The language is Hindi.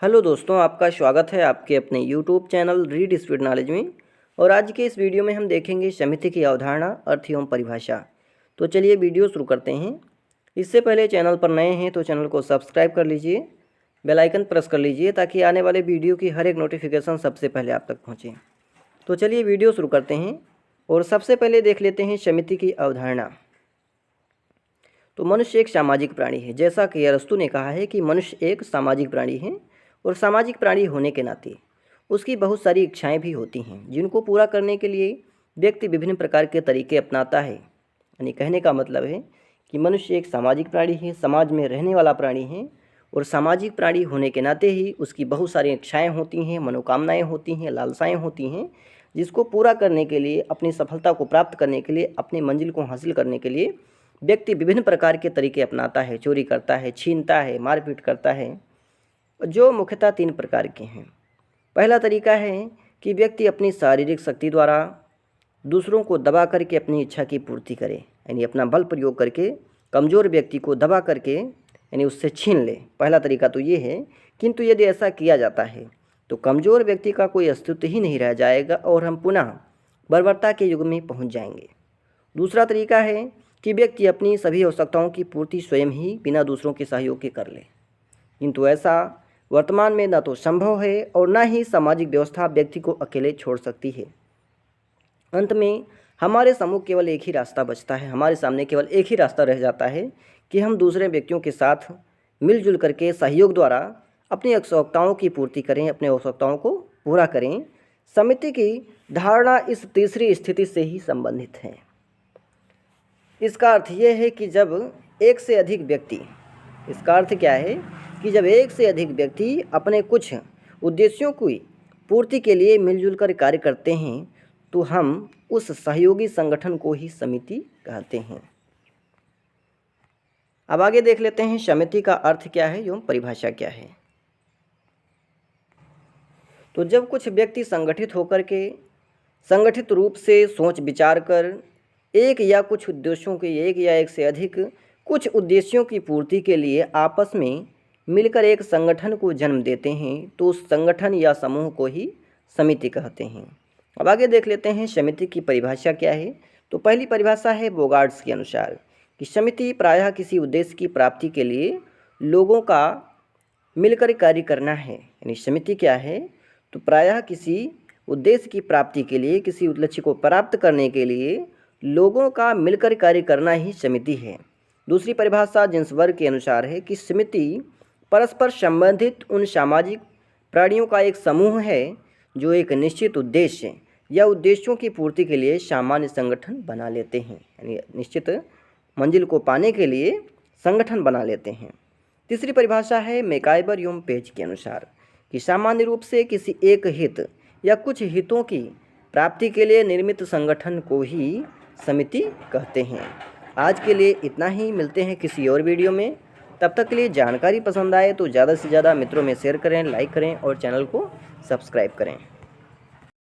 हेलो दोस्तों, आपका स्वागत है आपके अपने YouTube channel read speed knowledge में। और आज के इस वीडियो में हम देखेंगे समिति की अवधारणा, अर्थ एवं परिभाषा। तो चलिए वीडियो शुरू करते हैं। इससे पहले चैनल पर नए हैं तो चैनल को सब्सक्राइब कर लीजिए, बेल आइकन प्रेस कर लीजिए ताकि आने वाले वीडियो की हर एक नोटिफिकेशन सबसे पहले आप तक पहुँचे। तो चलिए वीडियो शुरू करते हैं और सबसे पहले देख लेते हैं समिति की अवधारणा। तो मनुष्य एक सामाजिक प्राणी है। जैसा कि अरस्तु ने कहा है कि मनुष्य एक सामाजिक प्राणी है और सामाजिक प्राणी होने के नाते उसकी बहुत सारी इच्छाएं भी होती हैं जिनको पूरा करने के लिए व्यक्ति विभिन्न प्रकार के तरीके अपनाता है। यानी कहने का मतलब है कि मनुष्य एक सामाजिक प्राणी है, समाज में रहने वाला प्राणी है और सामाजिक प्राणी होने के नाते ही उसकी बहुत सारी इच्छाएं होती हैं, मनोकामनाएं होती हैं, लालसाएं होती हैं, जिसको पूरा करने के लिए, अपनी सफलता को प्राप्त करने के लिए, अपनी मंजिल को हासिल करने के लिए व्यक्ति विभिन्न प्रकार के तरीके अपनाता है। चोरी करता है, छीनता है, मारपीट करता है, जो मुख्यतः 3 प्रकार के हैं। पहला तरीका है कि व्यक्ति अपनी शारीरिक शक्ति द्वारा दूसरों को दबा करके अपनी इच्छा की पूर्ति करे, यानी अपना बल प्रयोग करके कमज़ोर व्यक्ति को दबा करके यानी उससे छीन ले। पहला तरीका तो ये है, किंतु यदि ऐसा किया जाता है तो कमज़ोर व्यक्ति का कोई अस्तित्व ही नहीं रह जाएगा और हम पुनः बर्बरता के युग में पहुंच जाएंगे। दूसरा तरीका है कि व्यक्ति अपनी सभी आवश्यकताओं की पूर्ति स्वयं ही बिना दूसरों के सहयोग के कर ले, किंतु ऐसा वर्तमान में न तो संभव है और न ही सामाजिक व्यवस्था व्यक्ति को अकेले छोड़ सकती है। अंत में हमारे सम्मुख केवल एक ही रास्ता बचता है, हमारे सामने केवल एक ही रास्ता रह जाता है कि हम दूसरे व्यक्तियों के साथ मिलजुल करके सहयोग द्वारा अपनी आवश्यकताओं की पूर्ति करें, अपनी आवश्यकताओं को पूरा करें। समिति की धारणा इस तीसरी स्थिति से ही संबंधित है। इसका अर्थ यह है कि जब एक से अधिक व्यक्ति, इसका अर्थ क्या है कि जब एक से अधिक व्यक्ति अपने कुछ उद्देश्यों की पूर्ति के लिए मिलजुल कर कार्य करते हैं तो हम उस सहयोगी संगठन को ही समिति कहते हैं। अब आगे देख लेते हैं समिति का अर्थ क्या है एवं परिभाषा क्या है। तो जब कुछ व्यक्ति संगठित होकर के संगठित रूप से सोच विचार कर एक या कुछ उद्देश्यों के, एक या एक से अधिक कुछ उद्देश्यों की पूर्ति के लिए आपस में मिलकर एक संगठन को जन्म देते हैं तो उस संगठन या समूह को ही समिति कहते हैं। अब आगे देख लेते हैं समिति की परिभाषा क्या है। तो पहली परिभाषा है बोगार्ड्स के अनुसार कि समिति प्रायः किसी उद्देश्य की प्राप्ति के लिए लोगों का मिलकर कार्य करना है। यानी समिति क्या है, तो प्रायः किसी उद्देश्य की प्राप्ति के लिए, किसी लक्ष्य को प्राप्त करने के लिए लोगों का मिलकर कार्य करना ही समिति है। दूसरी परिभाषा जिन्सबर्ग के अनुसार है कि समिति परस्पर संबंधित उन सामाजिक प्राणियों का एक समूह है जो एक निश्चित उद्देश्य या उद्देश्यों की पूर्ति के लिए सामान्य संगठन बना लेते हैं, यानी निश्चित मंजिल को पाने के लिए संगठन बना लेते हैं। तीसरी परिभाषा है मैकाइबर एवं पेज के अनुसार कि सामान्य रूप से किसी एक हित या कुछ हितों की प्राप्ति के लिए निर्मित संगठन को ही समिति कहते हैं। आज के लिए इतना ही, मिलते हैं किसी और वीडियो में। तब तक के लिए जानकारी पसंद आए तो ज़्यादा से ज़्यादा मित्रों में शेयर करें, लाइक करें और चैनल को सब्सक्राइब करें।